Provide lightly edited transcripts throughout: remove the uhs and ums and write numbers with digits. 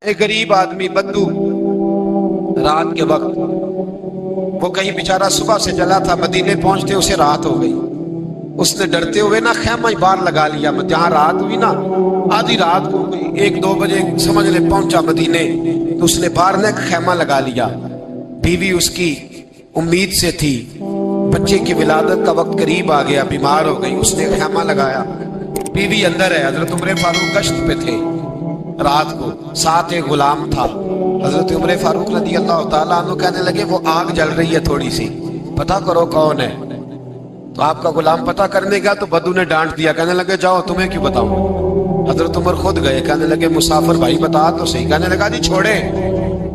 ایک غریب آدمی بدو رات کے وقت وہ کہیں بیچارہ صبح سے چلا تھا، مدینے پہنچتے اسے رات ہو گئی۔ اس نے ڈرتے ہوئے نا خیمہ باہر لگا لیا، جہاں رات ہوئی نا آدھی رات کو گئی، 1-2 بجے سمجھ لے پہنچا مدینے، تو اس نے باہر نے خیمہ لگا لیا۔ بیوی اس کی امید سے تھی، بچے کی ولادت کا وقت قریب آ گیا، بیمار ہو گئی، اس نے خیمہ لگایا، بیوی اندر ہے۔ حضرت عمر فاروق گشت پہ تھے رات کو، ساتھ ایک غلام تھا۔ حضرت عمر فاروق رضی اللہ تعالیٰ عنہ کہنے لگے وہ آگ جل رہی ہے تھوڑی سی، پتہ کرو کون ہے۔ تو آپ کا غلام پتہ کرنے گیا تو بدو نے ڈانٹ دیا، کہنے لگے جاؤ تمہیں کیوں بتاؤں۔ حضرت عمر خود گئے، کہنے لگے مسافر بھائی بتا تو صحیح۔ کہنے لگا جی چھوڑے،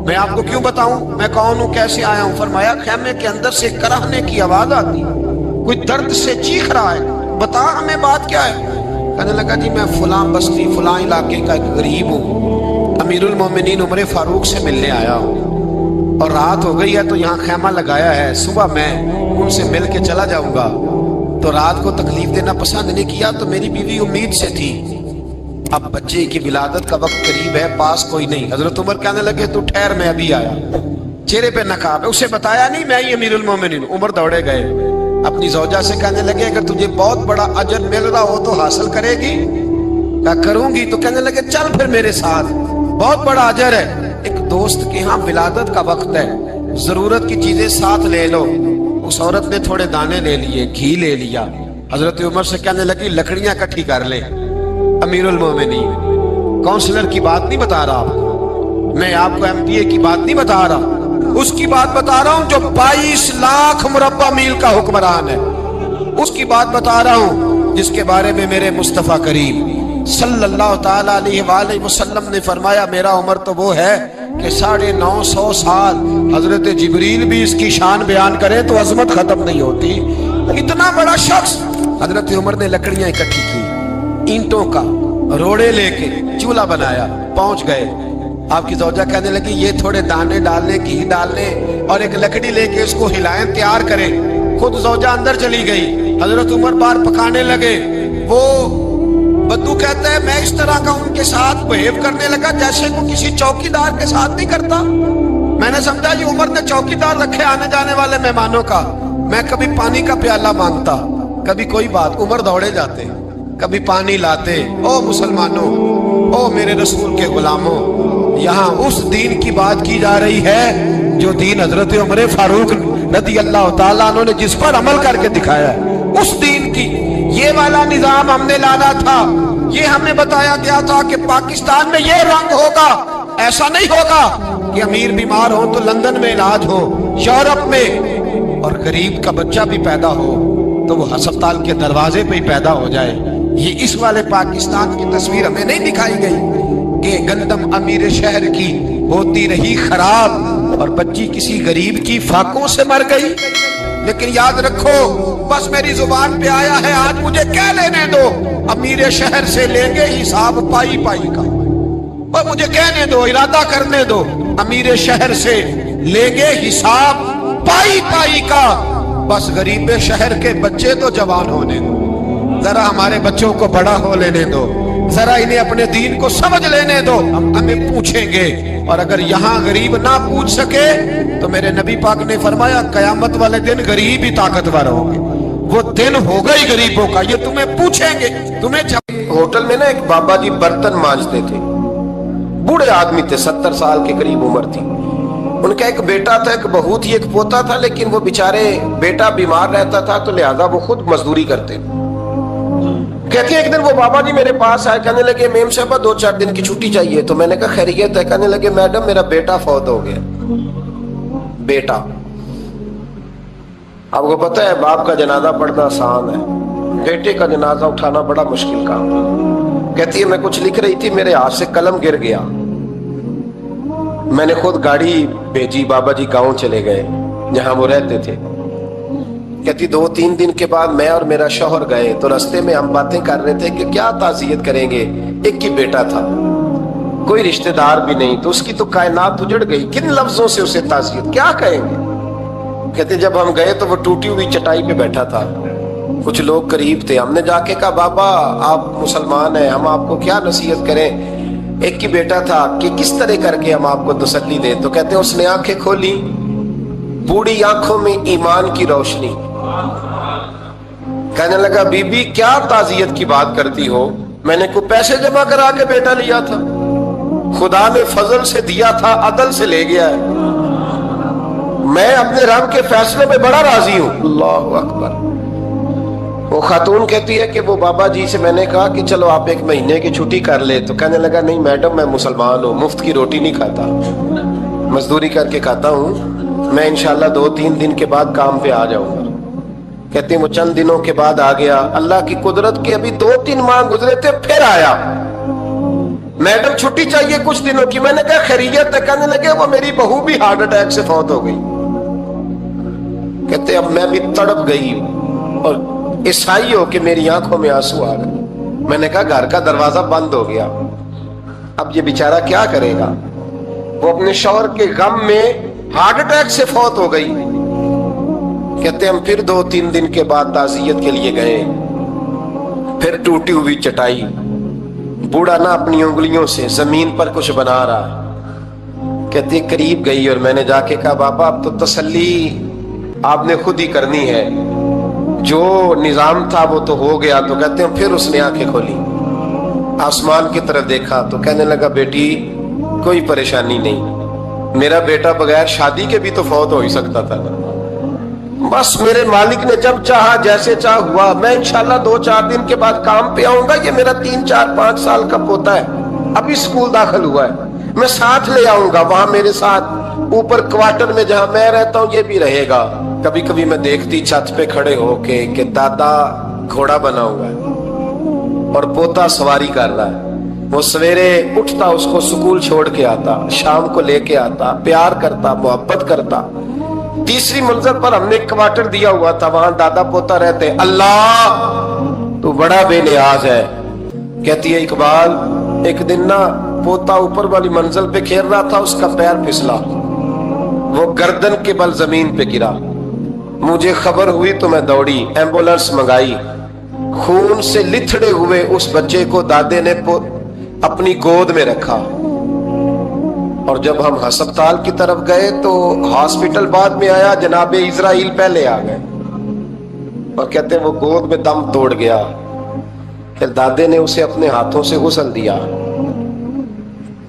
میں آپ کو کیوں بتاؤں، میں کون ہوں، کیسے آیا ہوں۔ فرمایا خیمے کے اندر سے کراہنے کی آواز آتی، کوئی درد سے چیخ رہا ہے، بتا ہمیں بات کیا ہے۔ کہنے لگا جی میں فلاں بستی فلاں علاقے کا ایک غریب ہوں، امیر المومنین عمر فاروق سے ملنے آیا ہوں، اور رات ہو گئی ہے تو یہاں خیمہ لگایا ہے، صبح میں ان سے مل کے چلا جاؤں گا۔ تو رات کو تکلیف دینا پسند نہیں کیا، تو میری بیوی امید سے تھی، اب بچے کی ولادت کا وقت قریب ہے، پاس کوئی نہیں۔ حضرت عمر کہنے لگے تو ٹھہر میں ابھی آیا، چہرے پہ نقاب ہے، اسے بتایا نہیں میں ہی امیر المومنین۔ عمر دوڑے گئے، اپنی زوجہ سے کہنے لگے اگر تجھے بہت بڑا اجر مل رہا ہو تو حاصل کرے گی؟ کہا کروں گی۔ تو کہنے لگے چل پھر میرے ساتھ، بہت بڑا اجر ہے، ایک دوست کے ہاں ولادت کا وقت ہے، ضرورت کی چیزیں ساتھ لے لو۔ اس عورت نے تھوڑے دانے لے لیے، گھی لے لیا۔ حضرت عمر سے کہنے لگی لکڑیاں اکٹھی کر لیں۔ امیر المومنین کونسلر کی بات نہیں بتا رہا آپ کو، میں آپ کو ایم پی اے کی بات نہیں بتا رہا، اس کی بات بتا رہا ہوں جو 22 لاکھ مربع میل کا حکمران ہے، اس کی بات بتا رہا ہوں جس کے بارے میں میرے مصطفیٰ کریم صلی اللہ تعالیٰ علیہ وآلہ وسلم نے فرمایا میرا عمر تو وہ ہے کہ 950 سال حضرت جبریل بھی اس کی شان بیان کرے تو عظمت ختم نہیں ہوتی، اتنا بڑا شخص۔ حضرت عمر نے لکڑیاں اکٹھی کی، اینٹوں کا روڑے لے کے چولہا بنایا، پہنچ گئے۔ آپ کی زوجہ کہنے لگی یہ تھوڑے دانے ڈالنے، گھی ڈالنے اور ایک لکڑی لے کے اس کو ہلائیں، تیار کریں۔ خود زوجہ اندر چلی گئی، حضرت عمر بار پکانے لگے۔ وہ بدو کہتا ہے میں اس طرح کا ان کے ساتھ بہیو کرنے لگا جیسے کو کسی چوکی دار کے ساتھ نہیں کرتا۔ میں نے سمجھا یہ عمر نے چوکی دار رکھے آنے جانے والے مہمانوں کا۔ میں کبھی پانی کا پیالہ مانگتا، کبھی کوئی بات، عمر دوڑے جاتے، کبھی پانی لاتے۔ او مسلمانوں، او میرے رسول کے غلاموں، یہاں اس دین کی بات کی جا رہی ہے جو دین حضرت عمر فاروق رضی اللہ تعالیٰ عنہ نے جس پر عمل کر کے دکھایا ہے، اس دین کی۔ یہ والا نظام ہم نے لانا تھا، یہ ہمیں بتایا گیا تھا کہ پاکستان میں یہ رنگ ہوگا، ایسا نہیں ہوگا کہ امیر بیمار ہو تو لندن میں علاج ہو، یورپ میں، اور غریب کا بچہ بھی پیدا ہو تو وہ ہسپتال کے دروازے پہ ہی پیدا ہو جائے۔ یہ اس والے پاکستان کی تصویر ہمیں نہیں دکھائی گئی کہ گندم امیر شہر کی ہوتی رہی خراب اور بچی کسی غریب کی فاقوں سے مر گئی۔ لیکن یاد رکھو، بس میری زبان پہ آیا ہے آج، مجھے کہہ لینے دو، امیر شہر سے لیں گے حساب پائی پائی کا، اور مجھے کہنے دو، ارادہ کرنے دو، امیر شہر سے لیں گے حساب پائی پائی کا۔ بس غریب شہر کے بچے تو جوان ہونے دو، ذرا ہمارے بچوں کو بڑا ہو لینے دو، ذرا انہیں اپنے دین کو سمجھ لینے دو، ہم ہمیں پوچھیں گے۔ اور اگر یہاں غریب نہ پوچھ سکے تو میرے نبی پاک نے فرمایا قیامت والے دن غریب ہی طاقتور ہوں گے، وہ دن ہوگا ہی غریبوں کا، یہ تمہیں پوچھیں گے، تمہیں ہوٹل میں نا ایک بابا جی برتن مانجتے تھے، بوڑھے آدمی تھے، 70 سال کے قریب عمر تھی، ان کا ایک بیٹا تھا، ایک بہو تھی، ایک پوتا تھا، لیکن وہ بیچارے بیٹا بیمار رہتا تھا تو لہذا وہ خود مزدوری کرتے۔ کہتی ہے ایک دن وہ بابا جی میرے پاس آئے، کہنے لگے میم صاحبہ 2-4 دن کی چھٹی چاہیے۔ تو میں نے کہا خیریت ہے؟ کہنے لگے میڈم میرا بیٹا فوت ہو گیا۔ بیٹا، آپ کو پتہ ہے باپ کا جنازہ پڑھنا آسان ہے، بیٹے کا جنازہ اٹھانا بڑا مشکل کام ہے۔ کہتی ہے میں کچھ لکھ رہی تھی، میرے ہاتھ سے قلم گر گیا، میں نے خود گاڑی بھیجی، بابا جی گاؤں چلے گئے جہاں وہ رہتے تھے۔ کہتی 2-3 دن کے بعد میں اور میرا شوہر گئے تو رستے میں ہم باتیں کر رہے تھے کہ کیا تعزیت کریں گے، ایک ہی بیٹا تھا، کوئی رشتہ دار بھی نہیں، تو اس کی تو کائنات اجڑ گئی، کن لفظوں سے اسے تعزیت کیا کہیں گے۔ کہتے جب ہم گئے تو وہ ٹوٹی ہوئی چٹائی پہ بیٹھا تھا، کچھ لوگ قریب تھے، ہم نے جا کے کہا بابا آپ مسلمان ہیں، ہم آپ کو کیا نصیحت کریں۔ ایک ہی بیٹا تھا کہ کس طرح کر کے ہم آپ کو تسلی دیں. تو کہتے ہیں اس نے آنکھیں کھولی, بوڑھی آنکھوں میں ایمان کی روشنی. کہنے لگا بی بی کیا تعزیت کی بات کرتی ہو, میں نے کوئی پیسے جمع کرا کے بیٹا لیا تھا, خدا نے فضل سے دیا تھا, عدل سے لے گیا ہے, میں اپنے رب کے فیصلے میں بڑا راضی ہوں. اللہ اکبر. وہ خاتون کہتی ہے کہ وہ بابا جی سے میں نے کہا کہ چلو آپ 1 مہینے کی چھٹی کر لے. تو کہنے لگا نہیں میڈم میں مسلمان ہوں, مفت کی روٹی نہیں کھاتا, مزدوری کر کے کھاتا ہوں, میں انشاءاللہ 2-3 دن کے بعد کام پہ آ جاؤں گا. کہتے ہیں وہ چند دنوں کے بعد آ گیا. اللہ کی قدرت کے ابھی 2-3 ماہ گزرے تھے, پھر آیا. میڈم چھٹی چاہیے کچھ دنوں کی. میں نے کہا خیریت ہے. کہنے لگے وہ میری بہو بھی ہارٹ اٹیک سے فوت ہو گئی. کہتے اب میں بھی تڑپ گئی اور عیسائی ہو کہ میری آنکھوں میں آنسو آ گئے. میں نے کہا گھر کا دروازہ بند ہو گیا, اب یہ بیچارہ کیا کرے گا. وہ اپنے شوہر کے غم میں ہارٹ اٹیک سے فوت ہو گئی. کہتے ہم پھر 2-3 دن کے بعد تعزیت کے لیے گئے. پھر ٹوٹی ہوئی چٹائی, بوڑھا نہ اپنی انگلیوں سے زمین پر کچھ بنا رہا. کہتے قریب گئی اور میں نے جا کے کہا بابا اب تو تسلی آپ نے خود ہی کرنی ہے, جو نظام تھا وہ تو ہو گیا. تو کہتے ہیں پھر اس نے آنکھیں کھولی, آسمان کی طرف دیکھا تو کہنے لگا بیٹی کوئی پریشانی نہیں, میرا بیٹا بغیر شادی کے بھی تو فوت ہو ہی سکتا تھا نا, بس میرے مالک نے جب چاہا جیسے چاہ ہوا. میں انشاءاللہ 2-4 دن کے بعد کام پہ آؤں گا. یہ میرا 3-4-5 سال کا پوتا ہے, ابھی اسکول داخل ہوا ہے, میں ساتھ لے آؤں گا, وہاں میرے ساتھ اوپر کوارٹر میں جہاں میں رہتا ہوں یہ بھی رہے گا. کبھی کبھی میں دیکھتی چھت پہ کھڑے ہو کے کہ دادا گھوڑا بنا ہوا ہے اور پوتا سواری کر رہا ہے. وہ سویرے اٹھتا, اس کو سکول چھوڑ کے آتا, شام کو لے کے آتا, پیار کرتا, محبت کرتا. 3ری منزل پر ہم نے کوارٹر دیا ہوا تھا, وہاں دادا پوتا رہتے. اللہ تو بڑا بے نیاز ہے. کہتی ہے اقبال ایک دن نا پوتا اوپر والی منزل پہ کھیل رہا تھا, اس کا پیر پھسلا, وہ گردن کے بل زمین پہ گرا. مجھے خبر ہوئی تو میں دوڑی, ایمبولنس منگائی. خون سے لتھڑے ہوئے اس بچے کو دادے نے اپنی گود میں رکھا. اور جب ہم ہسپتال کی طرف گئے تو ہاسپٹل بعد میں آیا, جناب اسرائیل پہلے آ گئے اور کہتے ہیں وہ گود میں دم توڑ گیا. پھر دادے نے اسے اپنے ہاتھوں سے غسل دیا,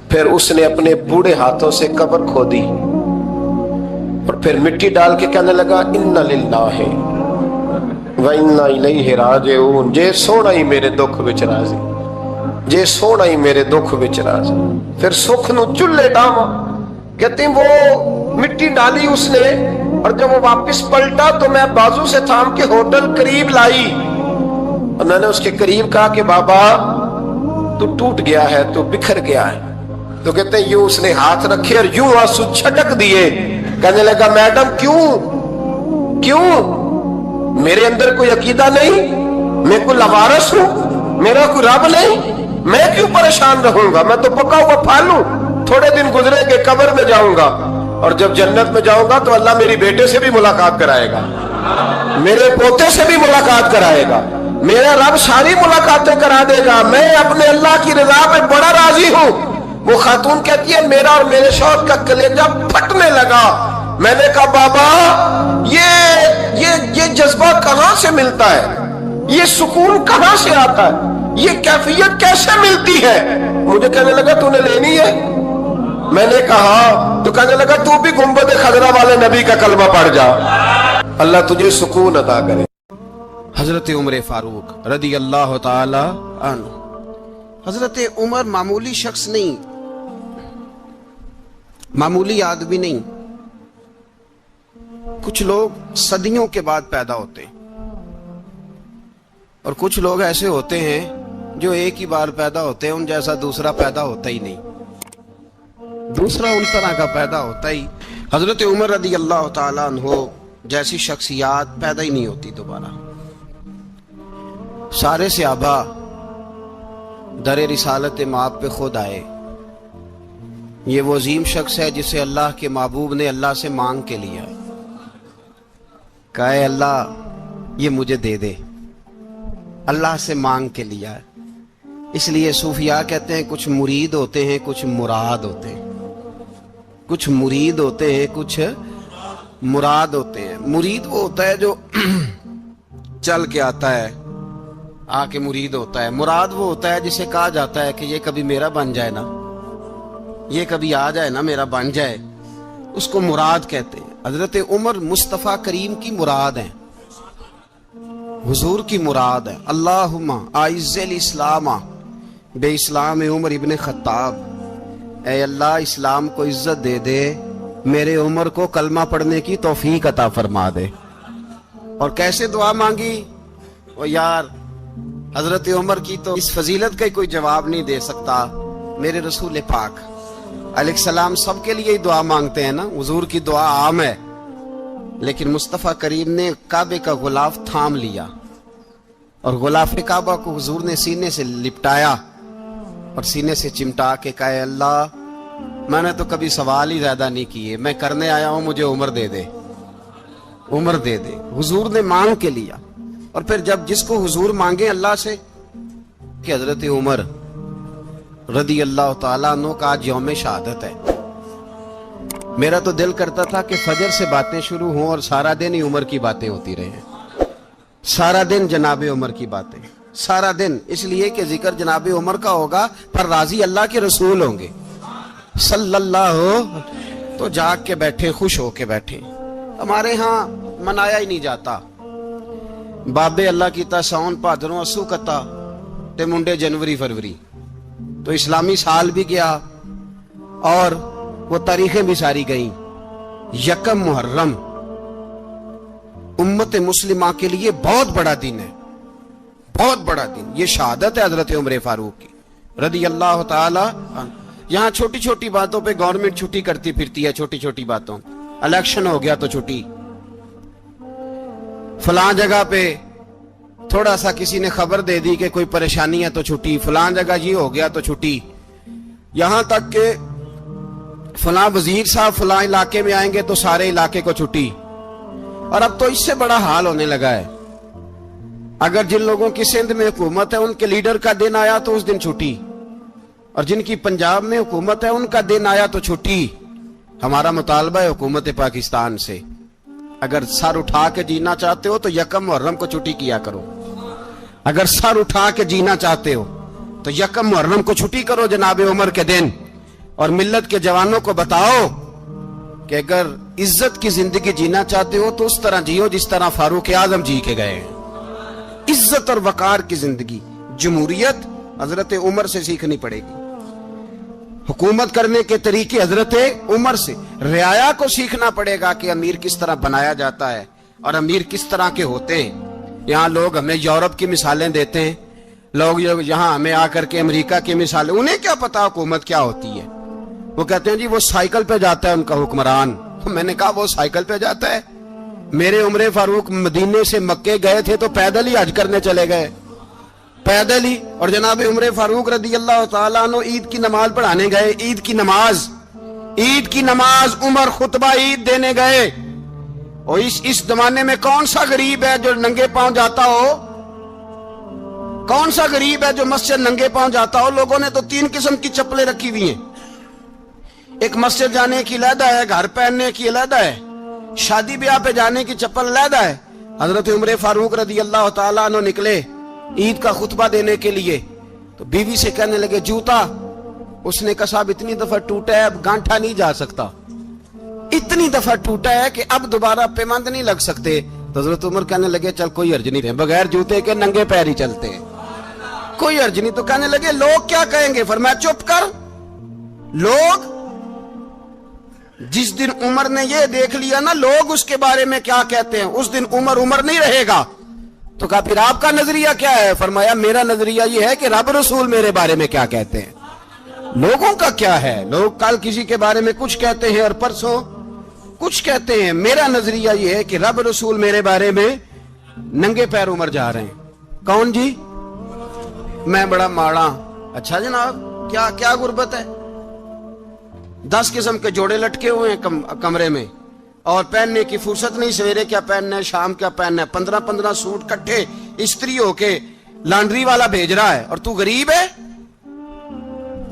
پھر اس نے اپنے بوڑھے ہاتھوں سے قبر کھودی اور پھر مٹی ڈال کے کہنے لگا انا للہ و انا الیہ راجعون. جے سونا ہی میرے دکھ وچ راضی, جے سونا ہی میرے دکھ وچ راضی. پھر سکھ نو چلے ڈاواں. کہتے ہیں وہ مٹی ڈالی اس نے, اور جب وہ واپس پلٹا تو میں بازو سے تھام کے ہوٹل قریب لائی اور میں نے اس کے قریب کہا کہ بابا تو ٹوٹ گیا ہے, تو بکھر گیا ہے. تو کہتے ہیں یوں اس نے ہاتھ رکھے اور یوں آنسو چھٹک دیے. کہنے لگا میڈم کیوں میرے اندر کوئی عقیدہ نہیں, میں کوئی لوارث ہوں, میرا کوئی رب نہیں, میں کیوں پریشان رہوں گا, میں تو پکا ہوا پھل ہوں. تھوڑے دن گزرے کہ قبر میں جاؤں گا, اور جب جنت میں جاؤں گا تو اللہ میری بیٹے سے بھی ملاقات کرائے گا, میرے پوتے سے بھی ملاقات کرائے گا, میرا رب ساری ملاقاتیں کرا دے گا. میں اپنے اللہ کی رضا میں بڑا راضی ہوں. وہ خاتون کہتی ہے میرا اور میرے شوہر کا کلیجہ پھٹنے لگا. میں نے کہا بابا یہ جذبہ کہاں سے ملتا ہے, یہ سکون کہاں سے آتا ہے, یہ کیفیت کیسے ملتی ہے. مجھے کہنے لگا تو نے لینی ہے. میں نے کہا, تو کہنے لگا تو بھی گنبد خضرا والے نبی کا کلمہ پڑھ جا, اللہ تجھے سکون عطا کرے. حضرت عمر فاروق رضی اللہ تعالی عنہ. حضرت عمر معمولی شخص نہیں, معمولی آدمی نہیں. کچھ لوگ صدیوں کے بعد پیدا ہوتے ہیں اور کچھ لوگ ایسے ہوتے ہیں جو ایک ہی بار پیدا ہوتے ہیں, ان جیسا دوسرا پیدا ہوتا ہی نہیں, دوسرا ان طرح کا پیدا ہوتا ہی. حضرت عمر رضی اللہ تعالیٰ عنہ جیسی شخصیات پیدا ہی نہیں ہوتی دوبارہ. سارے صحابہ در رسالت مآب پہ خود آئے. یہ وہ عظیم شخص ہے جسے اللہ کے محبوب نے اللہ سے مانگ کے لیا, کہا اے اللہ یہ مجھے دے دے. اللہ سے مانگ کے لیا ہے. اس لیے صوفیاء کہتے ہیں کچھ مرید ہوتے ہیں کچھ مراد ہوتے ہیں، کچھ مرید ہوتے ہیں کچھ مراد ہوتے ہیں۔ مرید وہ ہوتا ہے جو چل کے آتا ہے، آ کے مرید ہوتا ہے۔ مراد وہ ہوتا ہے جسے کہا جاتا ہے کہ یہ کبھی میرا بن جائے نا، یہ کبھی آ جائے نا، میرا بن جائے، اس کو مراد کہتے ہیں۔ حضرت عمر مصطفیٰ کریم کی مراد ہیں، حضور کی مراد ہے۔ اللہم اعز الاسلام بے اسلام عمر ابن خطاب، اے اللہ اسلام کو عزت دے دے، میرے عمر کو کلمہ پڑھنے کی توفیق عطا فرما دے۔ اور کیسے دعا مانگی؟ او یار حضرت عمر کی تو اس فضیلت کا کوئی جواب نہیں دے سکتا، میرے رسول پاک علیہ السلام سب کے لیے ہی دعا مانگتے ہیں نا، حضور کی دعا عام ہے، لیکن مصطفیٰ کریم نے کعبے کا غلاف تھام لیا اور غلاف کعبہ کو حضور نے سینے سے لپٹایا اور سینے سے چمٹا کے کہا، اللہ میں نے تو کبھی سوال ہی زیادہ نہیں کیے، میں کرنے آیا ہوں، مجھے عمر دے دے، عمر دے دے۔ حضور نے مانگ کے لیا۔ اور پھر جب جس کو حضور مانگے اللہ سے کہ حضرت عمر رضی اللہ تعالیٰ عنہ کا آج یوم شہادت ہے، میرا تو دل کرتا تھا کہ فجر سے باتیں شروع ہوں اور سارا دن ہی عمر کی باتیں ہوتی رہیں، سارا دن جناب عمر کی باتیں، سارا دن، اس لیے کہ ذکر جناب عمر کا ہوگا پر راضی اللہ کے رسول ہوں گے صلی اللہ، تو جاگ کے بیٹھے، خوش ہو کے بیٹھے۔ ہمارے ہاں منایا ہی نہیں جاتا، بابے اللہ کی تا ساؤن بھادروں اسو کتا تے منڈے جنوری فروری، تو اسلامی سال بھی گیا اور وہ تاریخیں بھی ساری گئیں۔ یکم محرم امت مسلمہ کے لیے بہت بڑا دن ہے، بہت بڑا دن، یہ شہادت ہے حضرت عمر فاروق کی رضی اللہ تعالی عنہ۔ یہاں چھوٹی چھوٹی باتوں پہ گورنمنٹ چھٹی کرتی پھرتی ہے، چھوٹی چھوٹی باتوں، الیکشن ہو گیا تو چھٹی، فلاں جگہ پہ تھوڑا سا کسی نے خبر دے دی کہ کوئی پریشانی ہے تو چھٹی، فلاں جگہ یہ ہو گیا تو چھٹی، یہاں تک کہ فلاں وزیر صاحب فلاں علاقے میں آئیں گے تو سارے علاقے کو چھٹی۔ اور اب تو اس سے بڑا حال ہونے لگا ہے، اگر جن لوگوں کی سندھ میں حکومت ہے ان کے لیڈر کا دن آیا تو اس دن چھٹی، اور جن کی پنجاب میں حکومت ہے ان کا دن آیا تو چھٹی۔ ہمارا مطالبہ ہے حکومت پاکستان سے، اگر سر اٹھا کے جینا چاہتے ہو تو یکم محرم کو چھٹی کیا کرو، اگر سر اٹھا کے جینا چاہتے ہو تو یکم محرم کو چھٹی کرو جناب عمر کے دن، اور ملت کے جوانوں کو بتاؤ کہ اگر عزت کی زندگی جینا چاہتے ہو تو اس طرح جیو جس طرح فاروق اعظم جی کے گئے ہیں، عزت اور وقار کی زندگی۔ جمہوریت حضرت عمر سے سیکھنی پڑے گی، حکومت کرنے کے طریقے حضرت عمر سے، رعایا کو سیکھنا پڑے گا کہ امیر کس طرح بنایا جاتا ہے اور امیر کس طرح کے ہوتے ہیں۔ یہاں لوگ ہمیں یورپ کی مثالیں دیتے ہیں، لوگ یہاں ہمیں آ کر کے امریکہ کی مثالیں، انہیں کیا پتا حکومت کیا ہوتی ہے، وہ کہتے ہیں جی وہ سائیکل پہ جاتا ہے ان کا حکمران۔ میں نے کہا وہ سائیکل پہ جاتا ہے؟ میرے عمر فاروق مدینے سے مکے گئے تھے تو پیدل ہی حج کرنے چلے گئے، پیدل ہی، اور جناب عمر فاروق رضی اللہ تعالیٰ عنہ عید کی نماز پڑھانے گئے، عید کی نماز عمر خطبہ عید دینے گئے۔ اور اس زمانے میں کون سا غریب ہے جو ننگے پاؤں جاتا ہو؟ کون سا غریب ہے جو مسجد ننگے پاؤں جاتا ہو؟ لوگوں نے تو 3 قسم کی چپلیں رکھی ہوئی ہیں، ایک مسجد جانے کی علیحدہ ہے، گھر پہننے کی علیحدہ ہے، شادی بیاہ پہ جانے کی چپل علیحدہ ہے۔ حضرت عمر فاروق رضی اللہ تعالیٰ عنہ نکلے عید کا خطبہ دینے کے لیے تو بیوی سے کہنے لگے جوتا، اس نے کہا صاحب اتنی دفعہ ٹوٹا ہے اب گانٹھا نہیں جا سکتا، اتنی دفعہ ٹوٹا ہے کہ اب دوبارہ پیمند نہیں لگ سکتے۔ تو حضرت عمر کہنے لگے چل کوئی حرج نہیں، بغیر جوتے کے ننگے پیر ہی چلتے ہیں، کوئی حرج نہیں۔ تو کہنے لگے لوگ کیا کہیں گے؟ فرمایا چپ کر، لوگ جس دن عمر نے یہ دیکھ لیا نا لوگ اس کے بارے میں کیا کہتے ہیں، اس دن عمر نہیں رہے گا۔ تو کہا پھر آپ کا نظریہ کیا ہے؟ فرمایا میرا نظریہ یہ ہے کہ رب رسول میرے بارے میں کیا کہتے ہیں، لوگوں کا کیا ہے؟ لوگ کل کسی کے بارے میں کچھ کہتے ہیں اور پرسوں کچھ کہتے ہیں، میرا نظریہ یہ ہے کہ رب رسول میرے بارے میں ننگے پیر عمر جا رہے ہیں۔ کون جی؟ میں بڑا ماڑا۔ اچھا جناب کیا غربت ہے؟ 10 قسم کے جوڑے لٹکے ہوئے ہیں کمرے میں اور پہننے کی فرصت نہیں، سویرے کیا پہننا ہے، شام کیا پہننا ہے، 15 سوٹ کٹھے استری ہو کے لانڈری والا بھیج رہا ہے اور تو غریب ہے۔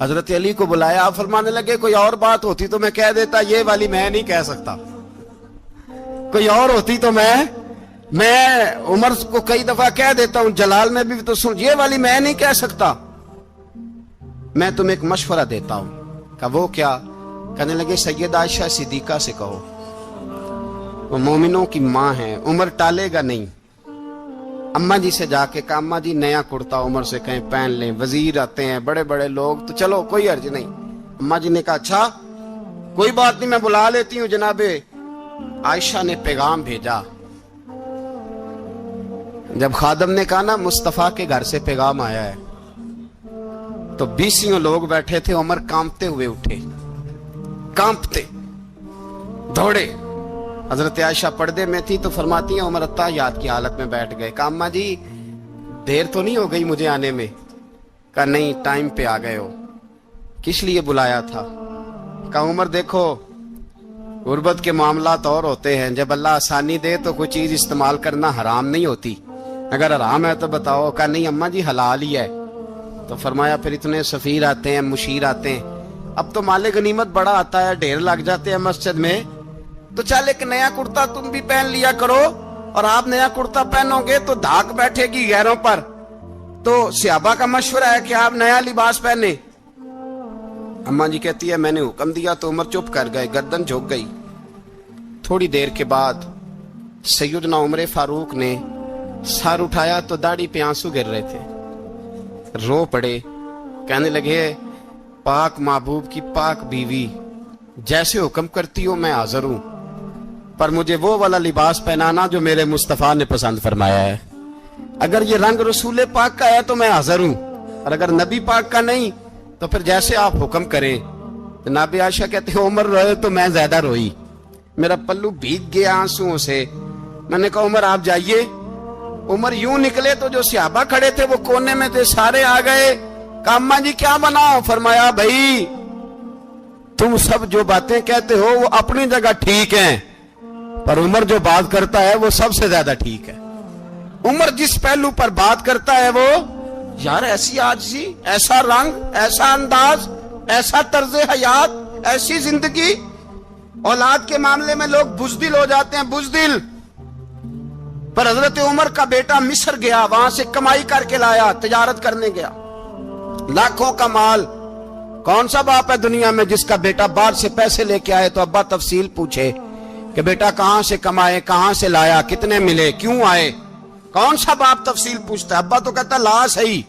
حضرت علی کو بلایا, آپ فرمانے لگے کوئی اور بات ہوتی تو میں کہہ دیتا, یہ والی میں نہیں کہہ سکتا. کوئی اور ہوتی تو میں عمر کو کئی دفعہ کہہ دیتا ہوں, جلال میں بھی تو سن, یہ والی میں نہیں کہہ سکتا. میں تمہیں ایک مشورہ دیتا ہوں. کہا وہ کیا؟ کہنے لگے سید عائشہ صدیقہ سے کہو, وہ مومنوں کی ماں ہیں, عمر ٹالے گا نہیں. اماں جی سے جا کے کہا اماں جی نیا کرتا عمر سے کہیں پہن لیں, وزیر آتے ہیں, بڑے بڑے لوگ, تو چلو کوئی حرج نہیں. اماں جی نے کہا اچھا کوئی بات نہیں, میں بلا لیتی ہوں. جناب عائشہ نے پیغام بھیجا. جب خادم نے کہا نا مصطفیٰ کے گھر سے پیغام آیا ہے, تو 20 لوگ بیٹھے تھے. عمر کانپتے ہوئے اٹھے, کانپتے دوڑے. حضرت عائشہ پردے میں تھی تو فرماتی ہیں عمر اتحیات کی حالت میں بیٹھ گئے. کہا اماں جی دیر تو نہیں ہو گئی مجھے آنے میں؟ کہا نہیں, ٹائم پہ آ گئے ہو. کس لیے بلایا تھا؟ کہا عمر دیکھو غربت کے معاملات اور ہوتے ہیں, جب اللہ آسانی دے تو کوئی چیز استعمال کرنا حرام نہیں ہوتی, اگر حرام ہے تو بتاؤ. کہا نہیں اماں جی حلال ہی ہے. تو فرمایا پھر اتنے سفیر آتے ہیں, مشیر آتے ہیں, اب تو مال غنیمت بڑا آتا ہے, ڈھیر لگ جاتے ہیں مسجد میں, تو چل ایک نیا کرتا تم بھی پہن لیا کرو, اور آپ نیا کرتا پہنو گے تو دھاک بیٹھے گی غیروں پر. تو صحابہ کا مشورہ ہے کہ آپ نیا لباس پہنے. اماں جی کہتی ہے میں نے حکم دیا تو عمر چپ کر گئے, گردن جھک گئی. تھوڑی دیر کے بعد سیدنا عمر فاروق نے سر اٹھایا تو داڑھی پہ آنسو گر رہے تھے, رو پڑے. کہنے لگے پاک محبوب کی پاک بیوی, جیسے حکم کرتی ہو میں حاضر ہوں, پر مجھے وہ والا لباس پہنانا جو میرے مصطفیٰ نے پسند فرمایا ہے. اگر یہ رنگ رسول پاک کا ہے تو میں حاضر ہوں, اور اگر نبی پاک کا نہیں تو پھر جیسے آپ حکم کریں. جناب عائشہ کہتے ہیں عمر روئے تو میں زیادہ روئی, میرا پلو بھیگ گیا آنسوؤں سے. میں نے کہا عمر آپ جائیے. عمر یوں نکلے تو جو صحابہ کھڑے تھے وہ کونے میں تھے, سارے آ گئے. کہا اماں جی کیا بناؤ؟ فرمایا بھائی تم سب جو باتیں کہتے ہو وہ اپنی جگہ ٹھیک ہیں, پر عمر جو بات کرتا ہے وہ سب سے زیادہ ٹھیک ہے. عمر جس پہلو پر بات کرتا ہے وہ, یار ایسی عاجزی, ایسا رنگ, ایسا انداز, ایسا طرز حیات, ایسی زندگی. اولاد کے معاملے میں لوگ بزدل ہو جاتے ہیں, بزدل. پر حضرت عمر کا بیٹا مصر گیا, وہاں سے کمائی کر کے لایا, تجارت کرنے گیا, لاکھوں کا مال. کون سا باپ ہے دنیا میں جس کا بیٹا باہر سے پیسے لے کے آئے تو ابا تفصیل پوچھے کہ بیٹا کہاں سے کمائے, کہاں سے لایا, کتنے ملے, کیوں آئے؟ کون سا باپ تفصیل پوچھتا ہے؟ ابا تو کہتا ہے لا صحیح,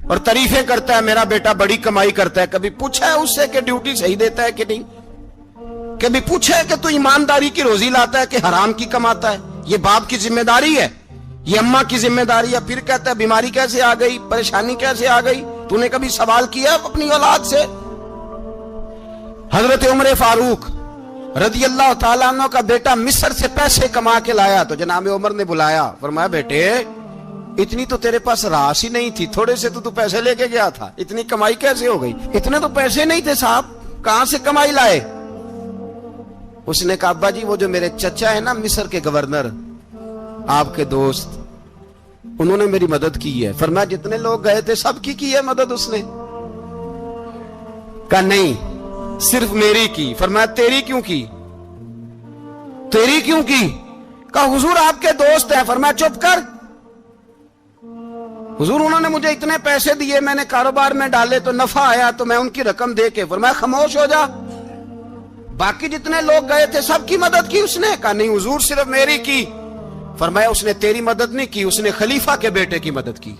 اور تعریفیں کرتا ہے میرا بیٹا بڑی کمائی کرتا ہے. کبھی پوچھا ہے اس سے کہ ڈیوٹی صحیح دیتا ہے کہ نہیں؟ کبھی پوچھا ہے کہ تو ایمانداری کی روزی لاتا ہے کہ حرام کی کماتا ہے؟ یہ باپ کی ذمہ داری ہے, یہ اماں کی ذمہ داری ہے. پھر کہتا ہے بیماری کیسے آ گئی, پریشانی کیسے آ گئی, تو نے کبھی سوال کیا اپنی اولاد سے؟ حضرت عمر فاروق رضی اللہ تعالیٰ عنہ کا بیٹا مصر سے پیسے کما کے لایا تو جناب عمر نے بلایا, فرمایا بیٹے اتنی تو تیرے پاس راس ہی نہیں تھی, تھوڑے سے تو پیسے لے کے گیا تھا, اتنی کمائی کیسے ہو گئی؟ اتنے تو پیسے نہیں تھے صاحب, کہاں سے کمائی لائے؟ اس نے کہا ابا جی وہ جو میرے چچا ہے نا مصر کے گورنر, آپ کے دوست, انہوں نے میری مدد کی ہے. فرمایا جتنے لوگ گئے تھے سب کی ہے مدد اس نے؟ کہا نہیں صرف میری کی. فرمایا تیری کیوں کی؟ تیری کیوں کی؟ کہا حضور آپ کے دوست ہیں. فرمایا چپ کر, حضور انہوں نے مجھے اتنے پیسے دیے, میں نے کاروبار میں ڈالے تو نفع آیا تو میں ان کی رقم دے کے. فرمایا خاموش ہو جا, باقی جتنے لوگ گئے تھے سب کی مدد کی اس نے؟ کہا نہیں حضور صرف میری کی. فرمایا اس نے تیری مدد نہیں کی, اس نے خلیفہ کے بیٹے کی مدد کی,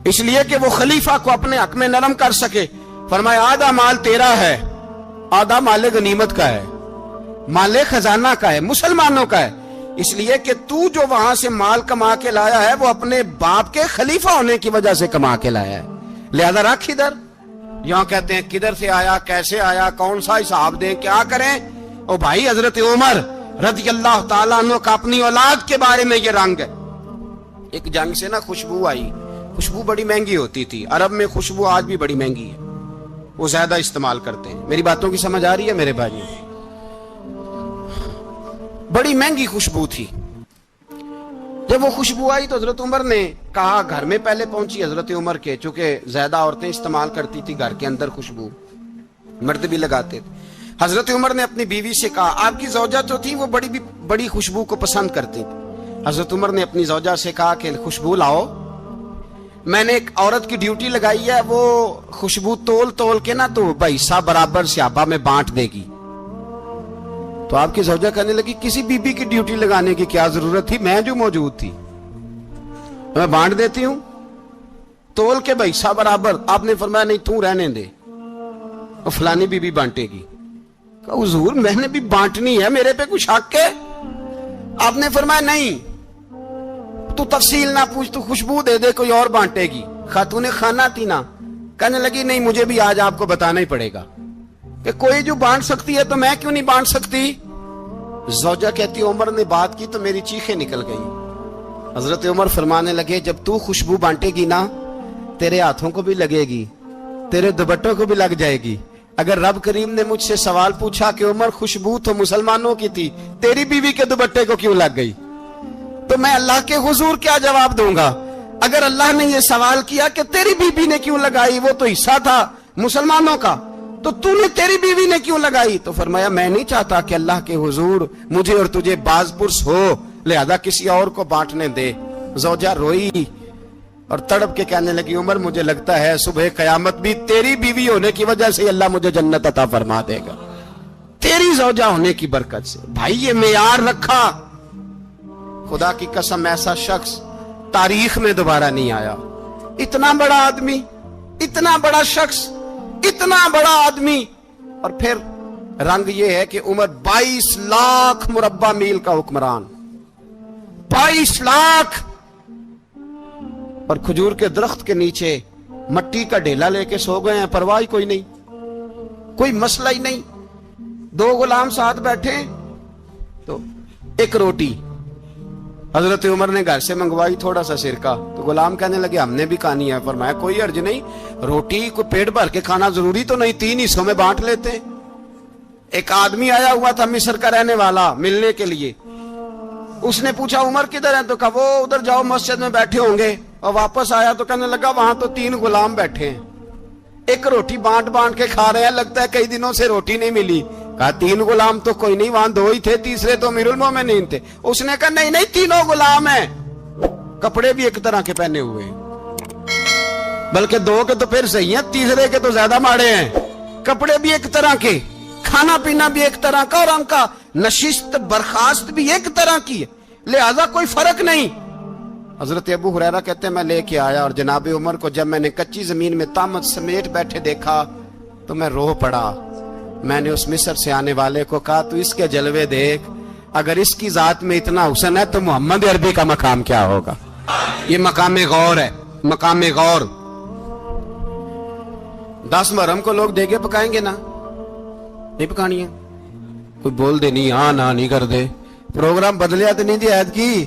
اس لیے کہ وہ خلیفہ کو اپنے حق میں نرم کر سکے. فرمایا آدھا مال تیرا ہے, آدھا مال غنیمت کا ہے, مال خزانہ کا ہے, مسلمانوں کا ہے, اس لیے کہ تو جو وہاں سے مال کما کے لایا ہے وہ اپنے باپ کے خلیفہ ہونے کی وجہ سے کما کے لایا ہے, لہذا رکھ ادھر. یہاں کہتے ہیں کدھر سے آیا, کیسے آیا, کون سا حساب دیں, کیا کریں؟ او بھائی حضرت عمر رضی اللہ تعالیٰ عنہ کا اپنی اولاد کے بارے میں یہ رنگ ہے. ایک جنگ سے نا خوشبو آئی, خوشبو بڑی مہنگی ہوتی تھی, عرب میں خوشبو آج بھی بڑی مہنگی ہے, وہ زیادہ استعمال کرتے ہیں. میری باتوں کی سمجھ آ رہی ہے میرے بھائیوں؟ بڑی مہنگی خوشبو تھی. جب وہ خوشبو آئی تو حضرت عمر نے کہا, گھر میں پہلے پہنچی حضرت عمر کے, چونکہ زیادہ عورتیں استعمال کرتی تھی گھر کے اندر خوشبو, مرد بھی لگاتے تھے. حضرت عمر نے اپنی بیوی سے کہا, آپ کی زوجہ جو تھی وہ بڑی خوشبو کو پسند کرتی تھی. حضرت عمر نے اپنی زوجہ سے کہا کہ خوشبو لاؤ, میں نے ایک عورت کی ڈیوٹی لگائی ہے, وہ خوشبو تول کے نا تو حصہ برابر صحابہ میں بانٹ دے گی. تو آپ کی زوجہ کہنے لگی, کسی بی بی کی ڈیوٹی لگانے کی کیا ضرورت تھی, میں جو موجود تھی میں بانٹ دیتی ہوں تول کے حصہ برابر. آپ نے فرمایا نہیں تو رہنے دے, اور فلانی بی بی بانٹے گی. کہا حضور میں نے بھی بانٹنی ہے, میرے پہ کچھ حق ہے؟ آپ نے فرمایا نہیں, تو تفصیل نہ پوچھ, تو خوشبو دے دے, کوئی اور بانٹے گی. خاتون خانہ تھی نا, کہنے لگی نہیں مجھے بھی آج آپ کو بتانا ہی پڑے گا کہ کوئی جو بانٹ سکتی ہے تو میں کیوں نہیں بانٹ سکتی. زوجہ کہتی عمر نے بات کی تو میری چیخیں نکل گئی. حضرت عمر فرمانے لگے, جب تو خوشبو بانٹے گی نا تیرے ہاتھوں کو بھی لگے گی, تیرے دوپٹوں کو بھی لگ جائے گی. اگر رب کریم نے مجھ سے سوال پوچھا کہ عمر خوشبو تو مسلمانوں کی تھی, تیری بیوی کے دوپٹے کو کیوں لگ گئی, تو میں اللہ کے حضور کیا جواب دوں گا؟ اگر اللہ نے یہ سوال کیا کہ تیری بیوی نے کیوں لگائی, وہ تو حصہ تھا مسلمانوں کا, تو نے تیری بیوی نے کیوں لگائی؟ تو فرمایا میں نہیں چاہتا کہ اللہ کے حضور مجھے اور تجھے باز پرس ہو, لہذا کسی اور کو بانٹنے دے. زوجہ روئی اور تڑپ کے کہنے لگی, عمر مجھے لگتا ہے صبح قیامت بھی تیری بیوی ہونے کی وجہ سے اللہ مجھے جنت عطا فرما دے گا, تیری زوجہ ہونے کی برکت سے. بھائی یہ معیار رکھا, خدا کی قسم ایسا شخص تاریخ میں دوبارہ نہیں آیا. اتنا بڑا آدمی, اتنا بڑا شخص, اتنا بڑا آدمی, اور پھر رنگ یہ ہے کہ عمر 22 لاکھ مربع میل کا حکمران, 22 لاکھ, اور کھجور کے درخت کے نیچے مٹی کا ڈھیلا لے کے سو گئے ہیں, پرواہ کوئی نہیں, کوئی مسئلہ ہی نہیں. 2 غلام ساتھ بیٹھے تو ایک روٹی حضرت عمر نے گھر سے منگوائی, تھوڑا سا سرکہ, تو غلام کہنے لگے ہم نے بھی کھانی ہے. فرمایا کوئی حرج نہیں, روٹی کو پیٹ بھر کے کھانا ضروری تو نہیں, 3 حصوں میں بانٹ لیتے. ایک آدمی آیا ہوا تھا مصر کا رہنے والا ملنے کے لیے, اس نے پوچھا عمر کدھر ہیں, تو کہا وہ ادھر جاؤ مسجد میں بیٹھے ہوں گے. اور واپس آیا تو کہنے لگا وہاں تو 3 غلام بیٹھے ہیں, ایک روٹی بانٹ کے کھا رہے ہیں, لگتا ہے کئی دنوں سے روٹی نہیں ملی. کہا 3 غلام تو کوئی نہیں, وہاں 2 ہی تھے, تیسرے تو امیر المومنین تھے. اس نے کہا نہیں 3 غلام ہیں, کپڑے بھی ایک طرح کے پہنے ہوئے, بلکہ 2 کے تو پھر صحیح ہیں, تیسرے کے تو زیادہ ماڑے ہیں. کپڑے بھی ایک طرح کے, کھانا پینا بھی ایک طرح کا, اور ان کا نشست برخاست بھی ایک طرح کی ہے, لہذا کوئی فرق نہیں. حضرت ابو ہریرہ کہتے ہیں میں لے کے آیا, اور جناب عمر کو جب میں نے کچی زمین میں تامت سمیٹ بیٹھے دیکھا تو میں رو پڑا. میں نے اس مصر سے آنے والے کو کہا تو اس کے جلوے دیکھ, اگر اس کی ذات میں اتنا حسن ہے تو محمد عربی کا مقام کیا ہوگا. یہ مقام غور ہے, مقام غور. 10 محرم کو لوگ دیگے پکائیں گے نا, نہیں پکانی ہے, کوئی بول دے نہیں, ہاں نہ نہیں کر دے, پروگرام بدلیا تو نہیں دی عید کی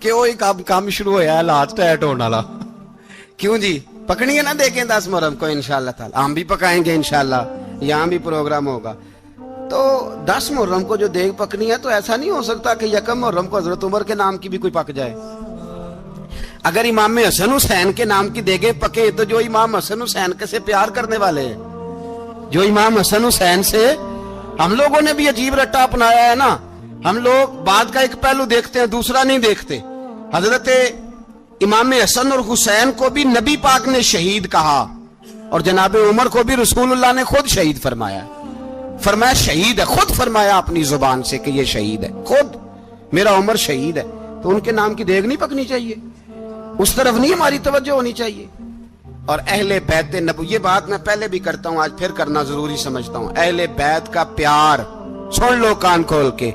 کہ وہی کام شروع ہویا ہے, لات ٹائٹ ہونے والا. کیوں جی, پکنی ہے نا دیکھیں 10 محرم کو انشاءاللہ تعالی, ہم بھی پکائیں گے انشاءاللہ, یہاں بھی پروگرام ہوگا. تو 10 محرم کو جو دیگ پکنی ہے تو ایسا نہیں ہو سکتا کہ 1 محرم کو حضرت عمر کے نام کی بھی کوئی پک جائے. اگر امام حسن حسین کے نام کی دیگیں پکے تو جو امام حسن حسین سے پیار کرنے والے ہیں, جو امام حسن حسین سے, ہم لوگوں نے بھی عجیب رٹا اپنایا ہے نا, ہم لوگ بات کا ایک پہلو دیکھتے ہیں دوسرا نہیں دیکھتے. حضرت امام حسن اور حسین کو بھی نبی پاک نے شہید کہا, اور جناب عمر کو بھی رسول اللہ نے خود شہید فرمایا. فرمایا شہید ہے, خود فرمایا اپنی زبان سے کہ یہ شہید ہے, خود میرا عمر شہید ہے. تو ان کے نام کی دیگ نہیں پکنی چاہیے, اس طرف نہیں ہماری توجہ ہونی چاہیے. اور اہل بیت نبوی, یہ بات میں پہلے بھی کرتا ہوں, آج پھر کرنا ضروری سمجھتا ہوں. اہل بیت کا پیار سن لو کان کھول کے,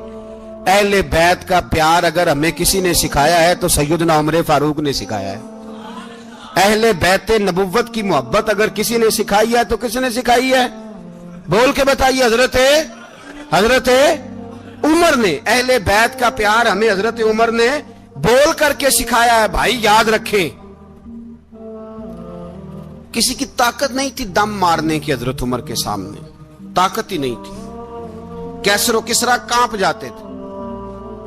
اہل بیت کا پیار اگر ہمیں کسی نے سکھایا ہے تو سیدنا عمر فاروق نے سکھایا ہے. اہل بیت نبوت کی محبت اگر کسی نے سکھائی ہے تو کس نے سکھائی ہے؟ بول کے بتائیے. حضرت عمر نے. اہل بیت کا پیار ہمیں حضرت عمر نے بول کر کے سکھایا ہے. بھائی یاد رکھیں, کسی کی طاقت نہیں تھی دم مارنے کی حضرت عمر کے سامنے, طاقت ہی نہیں تھی. کیسر و کسرا کانپ جاتے تھے,